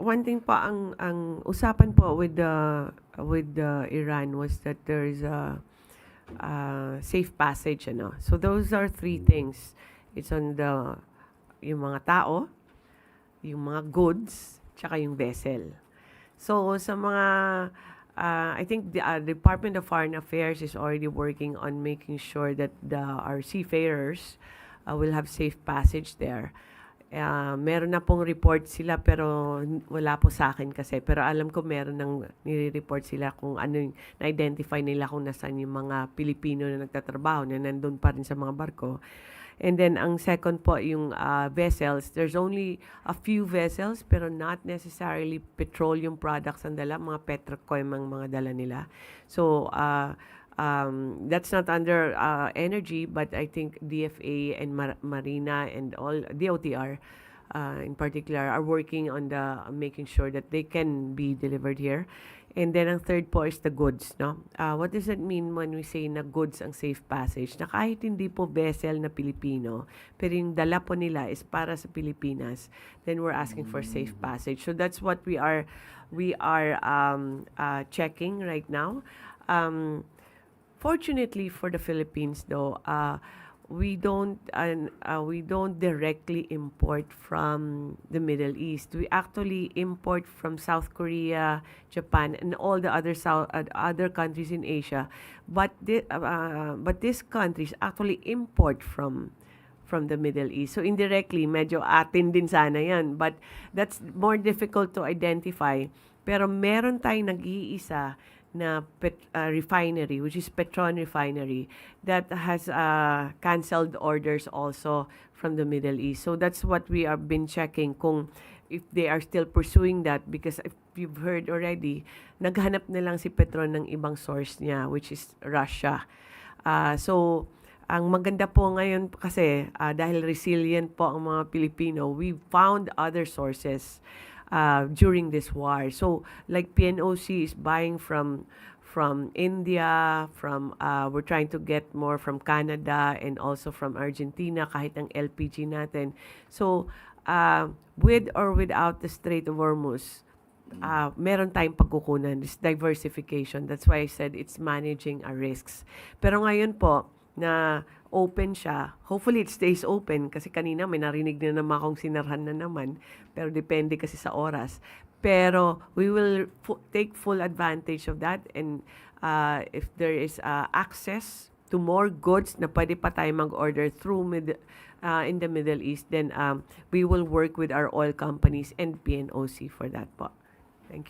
One thing pa ang usapan po with the Iran was that there is a safe passage, ano. So those are three things. It's on the yung mga tao, yung mga goods, tsaka yung vessel. So sa mga I think the Department of Foreign Affairs is already working on making sure that our seafarers will have safe passage there. Meron na pong report sila pero wala po sa akin kasi. Pero alam ko meron ng nire-report sila kung ano yung na-identify nila kung nasaan yung mga Pilipino na nagtatrabaho na nandun pa rin sa mga barko. And then ang second po yung vessels. There's only a few vessels pero not necessarily petroleum products ang dala, mga petrochem ang mga dala nila. So that's not under energy, but I think DFA and Marina and all DOTR in particular are working on the making sure that they can be delivered here. And then ang third po is the goods, no? What does it mean when we say na goods ang safe passage? Na kahit hindi po vessel na Pilipino, pero yung dala po nila is para sa Pilipinas, then we're asking for safe passage. So that's what we are checking right now. Fortunately for the Philippines, though, we don't directly import from the Middle East. We actually import from South Korea, Japan, and all the other countries in Asia. But these countries actually import from the Middle East. So indirectly, medyo atin din sana yan. But that's more difficult to identify. Pero meron tayong nag-iisa na refinery, which is Petron Refinery, that has canceled orders also from the Middle East. So that's what we have been checking kung if they are still pursuing that, because if you've heard already, naghanap na lang si Petron ng ibang source niya, which is Russia. So ang maganda po ngayon kasi dahil resilient po ang mga Pilipino, we found other sources during this war. So like PNOC is buying from India, we're trying to get more from Canada and also from Argentina kahit ang LPG natin. So with or without the Strait of Hormuz, meron tayong pagkukunan, this diversification. That's why I said it's managing our risks. Pero ngayon po na open siya. Hopefully it stays open kasi kanina may narinig na naman akong sinarhan na naman. Pero depende kasi sa oras. Pero we will take full advantage of that, and if there is access to more goods na pwede pa tayo mag-order through in the Middle East, then we will work with our oil companies and PNOC for that po.